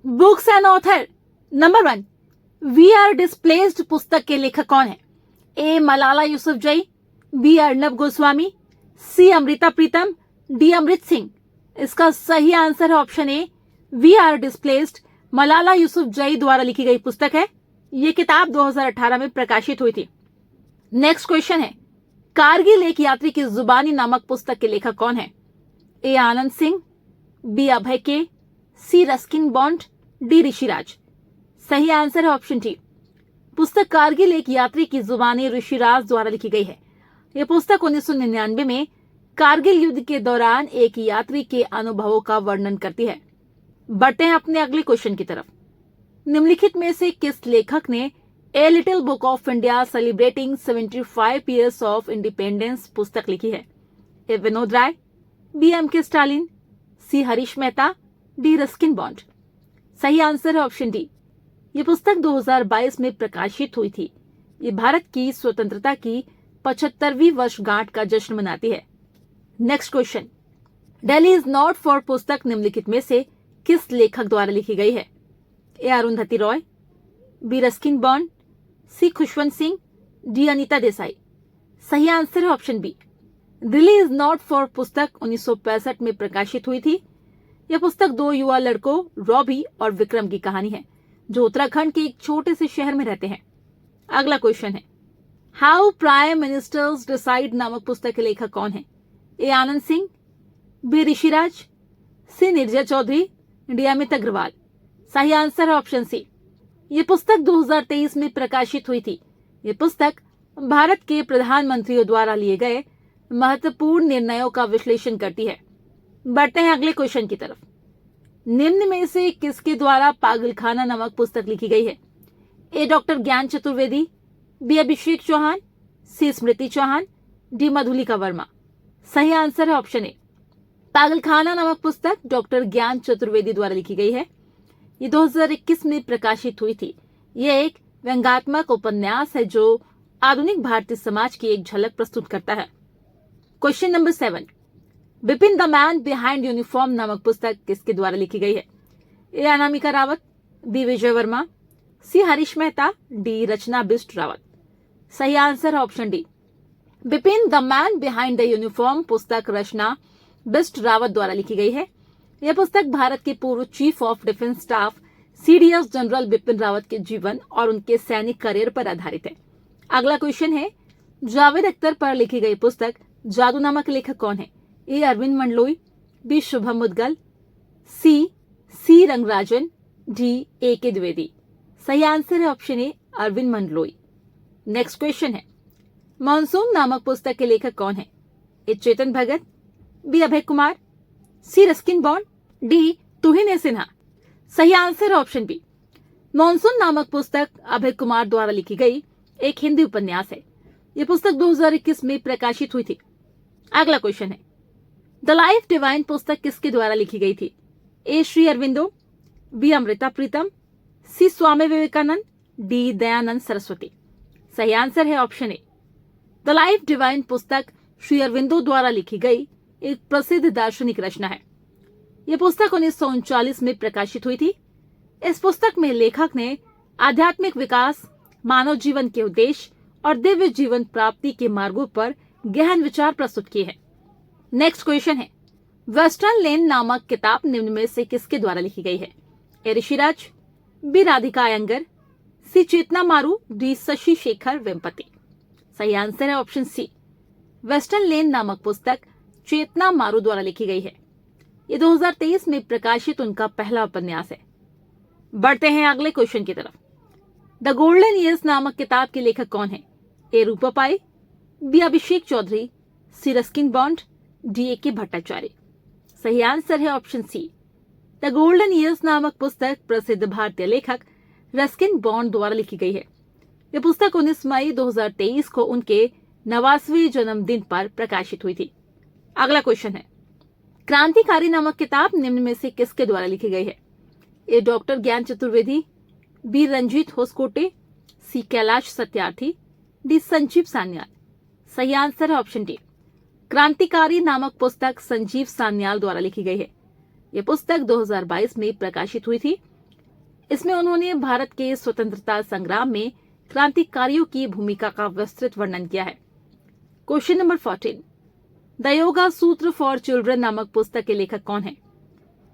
Books and author. Number 1, we are displaced पुस्तक के लेखक कौन है? A Malala Yousafzai, B Arnab Goswami, C Amrita Pritam, D Amrit Singh. इसका सही आंसर है option A, we are displaced. Malala Yousafzai द्वारा लिखी गई पुस्तक है। यह किताब 2018 में प्रकाशित हुई थी। नेक्स्ट क्वेश्चन है, कारगिल एक यात्री की जुबानी नामक पुस्तक के लेखक कौन है? ए आनंद सिंह, बी अभय के, सी रस्किन बॉन्ड, डी ऋषिराज। सही आंसर है ऑप्शन डी। पुस्तक कारगिल एक यात्री की जुबानी ऋषिराज द्वारा लिखी गई है। यह पुस्तक 1999 में कारगिल युद्ध के दौरान एक यात्री के अनुभवों का वर्णन करती है। बढ़ते हैं अपने अगले क्वेश्चन की तरफ। निम्नलिखित में से किस लेखक ने a little book of India celebrating 75 years of independence पुस्तक लिखी है? A Vinod Rai, B M K Stalin, C Harish Mehta, D Ruskin Bond. सही आंसर है ऑप्शन डी। ये पुस्तक 2022 में प्रकाशित हुई थी। ये भारत की स्वतंत्रता की 75वीं वर्षगांठ का जश्न मनाती है। Next question, Delhi is not for पुस्तक निम्नलिखित में से किस लेखक द्वारा लिखी गई है? A Arundhati Roy, B Ruskin Bond, C Khushwant Singh, D Anita Desai. सही आंसर है option B. Delhi is not for पुस्तक 1965 में प्रकाशित हुई थी। यह पुस्तक दो युवा लड़कों रॉबी और विक्रम की कहानी है जो उत्तराखंड के एक छोटे से शहर में रहते हैं। अगला क्वेश्चन है, हाउ प्राइम मिनिस्टर्स डिसाइड नामक पुस्तक के लेखक कौन है? ए आनंद सिंह, बी ऋषिराज, सी निर्जय चौधरी, डी अमित अग्रवाल। सही आंसर है ऑप्शन सी। यह पुस्तक 2023 में प्रकाशित हुई थी। यह पुस्तक भारत के प्रधानमंत्रियों द्वारा लिए गए महत्वपूर्ण निर्णयों का विश्लेषण करती है। बढ़ते हैं अगले क्वेश्चन की तरफ। निम्न में से किसके द्वारा पागलखाना नामक पुस्तक लिखी गई है? ए डॉक्टर ज्ञान चतुर्वेदी, बी अभिषेक चौहान, सी स्मृति चौहान, डी मधुलिका वर्मा। सही आंसर है ऑप्शन ए। पागलखाना नामक पुस्तक डॉक्टर ज्ञान चतुर्वेदी द्वारा लिखी गई है। ये 2021 में प्रकाशित हुई थी। यह एक व्यंग्यात्मक उपन्यास है जो आधुनिक भारतीय समाज की एक झलक प्रस्तुत करता है। Question number 7, Bipin the man behind uniform नामक पुस्तक किसके द्वारा लिखी गई है? ए अनामिका रावत, बी विजय वर्मा, सी हरीश मेहता, डी रचना बिष्ट रावत। सही आंसर है option D. Bipin the man behind the uniform पुस्तक रचना बिष्ट रावत द्वारा लिखी गई है। यह पुस्तक भारत के पूर्व chief of defence staff CDS general Bipin Rawat के जीवन और उनके सैनिक करियर पर आधारित है। अगला क्वेश्चन है, जावेद अख्तर पर लिखी गई पुस्तक जादू नामक लेखक कौन है? A Arvind Mandloi, B Shubham Mudgal, C Rangarajan, D A K Dwivedi. सही आंसर है option A, Arvind Mandloi. Next question है, मानसून नामक पुस्तक के लेखक कौन है? A Chetan Bhagat, B Abhay Kumar, C Ruskin Bond, D Tuhin Sinha. सही आंसर है ऑप्शन बी। मानसून नामक पुस्तक अभय कुमार द्वारा लिखी गई एक हिंदी उपन्यास है। यह पुस्तक 2021 में प्रकाशित हुई थी। अगला क्वेश्चन है, द लाइफ डिवाइन पुस्तक किसके द्वारा लिखी गई थी? ए श्री अरविंदो, बी अमृता प्रीतम, सी स्वामी विवेकानंद, डी दयानंद सरस्वती। सही आंसर है option A. The life divine पुस्तक श्री अरविंदो द्वारा लिखी गई एक प्रसिद्ध दार्शनिक रचना है। यह पुस्तक 1939 में प्रकाशित हुई थी। इस पुस्तक में लेखक ने आध्यात्मिक विकास, मानव जीवन के उद्देश्य और दिव्य जीवन प्राप्ति के मार्गों पर गहन विचार प्रस्तुत किए हैं। नेक्स्ट क्वेश्चन है, वेस्टर्न लेन नामक किताब निम्न में से किसके द्वारा लिखी गई है? ए ऋषिराज, बी राधिका अयंगर, सी चेतना मारू, डी शशि शेखर वेम्पति। सही आंसर है ऑप्शन सी। वेस्टर्न लेन नामक पुस्तक चेतना मारू द्वारा लिखी गई है। ये 2023 में प्रकाशित उनका पहला उपन्यास है। बढ़ते हैं अगले क्वेश्चन की तरफ। द गोल्डन ईयर्स नामक किताब के लेखक कौन है? A Rupa Pai, B Abhishek Chaudhary, C Ruskin Bond, D A K Bhattacharya. सही आंसर है option C. The golden years नामक पुस्तक प्रसिद्ध भारतीय लेखक रस्किन बॉन्ड द्वारा लिखी गई है। यह पुस्तक 19 मई 2023 को उनके 90वें जन्मदिन पर प्रकाशित हुई थी। अगला क्वेश्चन है, क्रांतिकारी नामक किताब निम्न में से किसके द्वारा लिखी गई है? ए डॉक्टर ज्ञान चतुर्वेदी, बी रंजीत होसकोटे, सी कैलाश सत्यार्थी, डी संजीव सान्याल। सही आंसर है ऑप्शन डी। क्रांतिकारी नामक पुस्तक संजीव सान्याल द्वारा लिखी गई है। यह पुस्तक 2022 में प्रकाशित हुई थी। इसमें उन्होंने भारत के स्वतंत्रता संग्राम में क्रांतिकारियों की भूमिका का विस्तृत वर्णन किया है। क्वेश्चन नंबर 14, द योगा सूत्र फॉर चिल्ड्रन नामक पुस्तक के लेखक कौन है?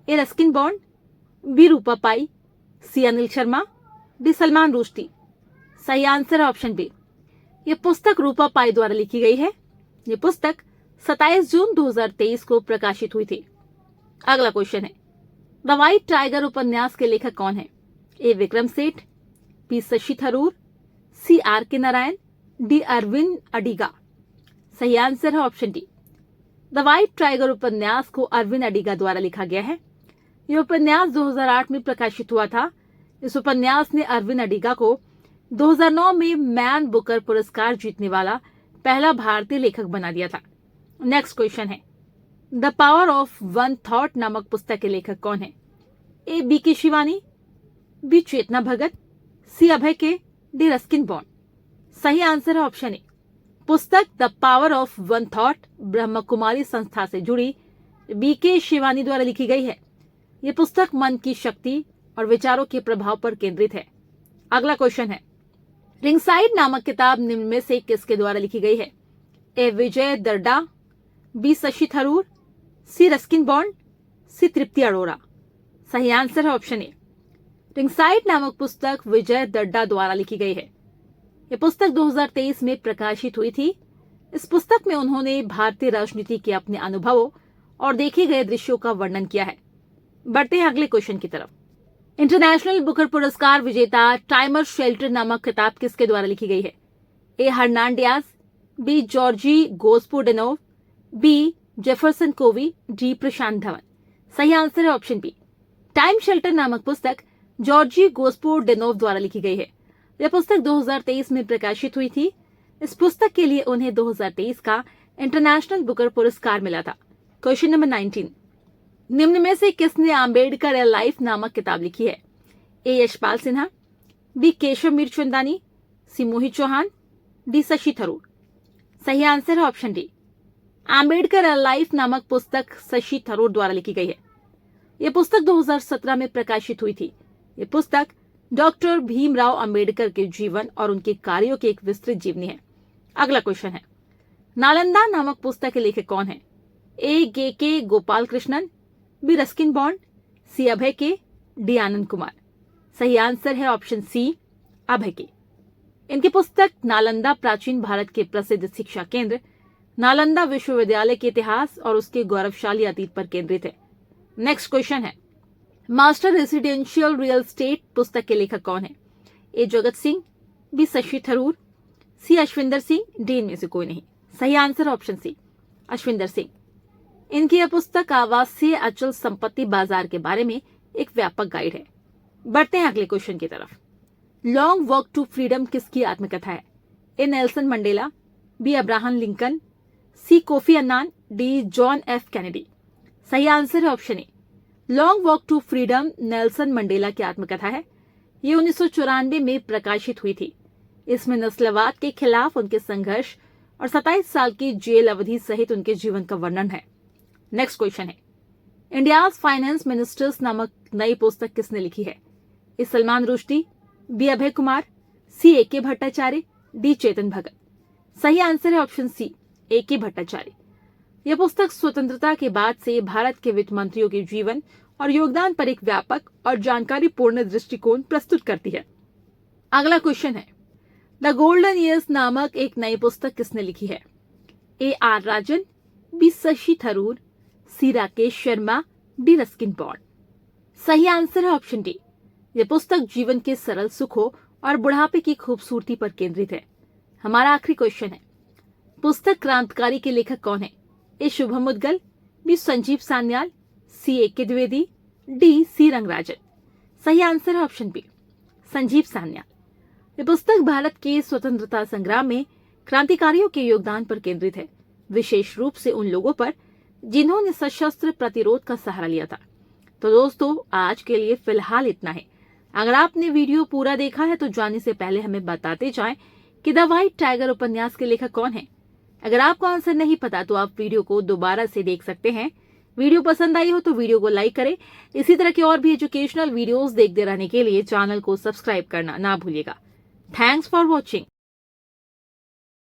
ए रस्किन बॉन्ड, बी रूपा पाई, सी अनिल शर्मा, डी सलमान रुश्दी। सही आंसर है ऑप्शन बी। यह पुस्तक रूपा पाई द्वारा लिखी गई है। यह पुस्तक 27 जून 2023 को प्रकाशित हुई थी। अगला क्वेश्चन है, द व्हाइट टाइगर उपन्यास के लेखक कौन है? A Vikram Seth, B Shashi Tharoor, C R K Narayan, D Arvind Adiga. सही आंसर है option D. The White Tiger उपन्यास को अरविंद अडिगा द्वारा लिखा गया है। यह उपन्यास 2008 में प्रकाशित हुआ था। इस उपन्यास ने अरविंद अडिगा को 2009 में मैन बुकर पुरस्कार जीतने वाला पहला भारतीय लेखक बना दिया था। नेक्स्ट क्वेश्चन है, the power of one thought नामक पुस्तक के लेखक कौन है? ए बी के शिवानी, बी चेतना भगत, सी Abhay K, D Ruskin Bond. सही आंसर है ऑप्शन ए। पुस्तक the power of one thought Brahma Kumari संस्था से जुड़ी बी के शिवानी द्वारा लिखी गई है। यह पुस्तक मन की शक्ति और विचारों के प्रभाव पर केंद्रित है। अगला क्वेश्चन है, रिंगसाइड नामक किताब निम्न में से किसके द्वारा लिखी गई है? ए विजय दर्डा, बी शशि थरूर, सी रस्किन बॉन्ड, सी तृप्ति अरोरा। सही आंसर है ऑप्शन ए। रिंगसाइड नामक पुस्तक विजय दर्डा द्वारा लिखी गई है। यह पुस्तक 2023 में प्रकाशित हुई थी। इस पुस्तक में उन्होंने भारतीय राजनीति के अपने अनुभवों और देखे गए दृश्यों का वर्णन किया है। बढ़ते हैं अगले क्वेश्चन की तरफ। इंटरनेशनल बुकर पुरस्कार विजेता टाइमर शेल्टर नामक किताब किसके द्वारा लिखी गई है? A Hernan Diaz, B Georgi Gospodinov, B Jefferson Covey, D Prashant Dhawan. सही आंसर है ऑप्शन बी। टाइम शेल्टर नामक पुस्तक जॉर्जी गोस्पोडेनोव द्वारा लिखी गई है। यह पुस्तक 2023 में प्रकाशित हुई थी। इस पुस्तक के लिए उन्हें 2023 का इंटरनेशनल बुकर पुरस्कार मिला था। क्वेश्चन नंबर 19, निम्न में से किसने आम्बेडकर ए लाइफ नामक किताब लिखी है? ए यशपाल सिन्हा, बी केशव मीरचंदानी, सी मोहित चौहान, डी शशि थरूर। सही आंसर है ऑप्शन डी। आम्बेडकर ए लाइफ नामक पुस्तक शशि थरूर द्वारा लिखी गई है। यह पुस्तक 2017 में प्रकाशित हुई थी। यह पुस्तक डॉक्टर भीमराव अंबेडकर के जीवन और उनके कार्यों की एक विस्तृत जीवनी है। अगला क्वेश्चन है, नालंदा नामक पुस्तक के लेखक कौन है? A K Gopal Krishnan, B Ruskin Bond, C Abhay K, D Anand Kumar. सही आंसर है ऑप्शन सी, अभय के। इनकी पुस्तक नालंदा प्राचीन भारत के प्रसिद्ध शिक्षा केंद्र नालंदा विश्वविद्यालय के इतिहास और उसके गौरवशाली अतीत पर केंद्रित है। नेक्स्ट क्वेश्चन है, मास्टर रेसिडेंशियल रियल एस्टेट पुस्तक के लेखक कौन है? A Jagat Singh, B Shashi Tharoor, C Ashwinder Singh, D इनमें से कोई नहीं। सही answer option C, Ashwinder Singh. इनकी यह पुस्तक आवासीय अचल संपत्ति बाजार के बारे में एक व्यापक गाइड है। बढ़ते हैं अगले क्वेश्चन की तरफ। लॉन्ग वॉक टू फ्रीडम किसकी आत्मकथा है? A Nelson Mandela, B Abraham Lincoln, C Kofi Annan, D John F Kennedy. सही आंसर है option A. Long walk to freedom Nelson Mandela की आत्मकथा है। ये 1994 में प्रकाशित हुई थी। इसमें नस्लवाद के खिलाफ उनके संघर्ष और 27 साल की जेल अवधि सहित उनके जीवन का वर्णन है। नेक्स्ट क्वेश्चन है, इंडियाज फाइनेंस मिनिस्टर्स नामक नई पुस्तक किसने लिखी है? ए सलमान रुश्दी, बी अभय कुमार, सी ए के भट्टाचार्य, डी चेतन भगत। सही आंसर है ऑप्शन सी, ए के भट्टाचार्य। यह पुस्तक स्वतंत्रता के बाद से भारत के वित्त मंत्रियों के जीवन और योगदान पर एक व्यापक और जानकारीपूर्ण दृष्टिकोण प्रस्तुत करती है। अगला क्वेश्चन है, द गोल्डन ईयर्स नामक एक नई पुस्तक किसने लिखी है? A R Rajan, B Shashi Tharoor, C Rakesh Sharma, D Ruskin Bond. सही आंसर है ऑप्शन डी। यह पुस्तक जीवन के सरल सुखों और बुढ़ापे की खूबसूरती पर केंद्रित है। हमारा आखिरी क्वेश्चन है, पुस्तक क्रांतिकारी के लेखक कौन है? ए शुभम मुदगल, बी संजीव सान्याल, सी ए K Dwivedi, D C Rangarajan. सही आंसर है ऑप्शन बी, संजीव सान्याल। यह पुस्तक भारत के स्वतंत्रता संग्राम में क्रांतिकारियों के योगदान पर केंद्रित है, विशेष रूप से उन लोगों पर जिन्होंने सशस्त्र प्रतिरोध का सहारा लिया था। तो दोस्तों, आज के लिए फिलहाल इतना है। अगर आपने वीडियो पूरा देखा है तो जाने से पहले हमें बताते जाएं कि द व्हाइट टाइगर उपन्यास के लेखक कौन है। अगर आपको आंसर नहीं पता तो आप वीडियो को दोबारा से देख सकते हैं। वीडियो पसंद आई हो तो वीडियो को लाइक करें। इसी तरह के और भी एजुकेशनल वीडियोस देखते रहने के लिए चैनल को सब्सक्राइब करना ना भूलिएगा। Thanks for watching.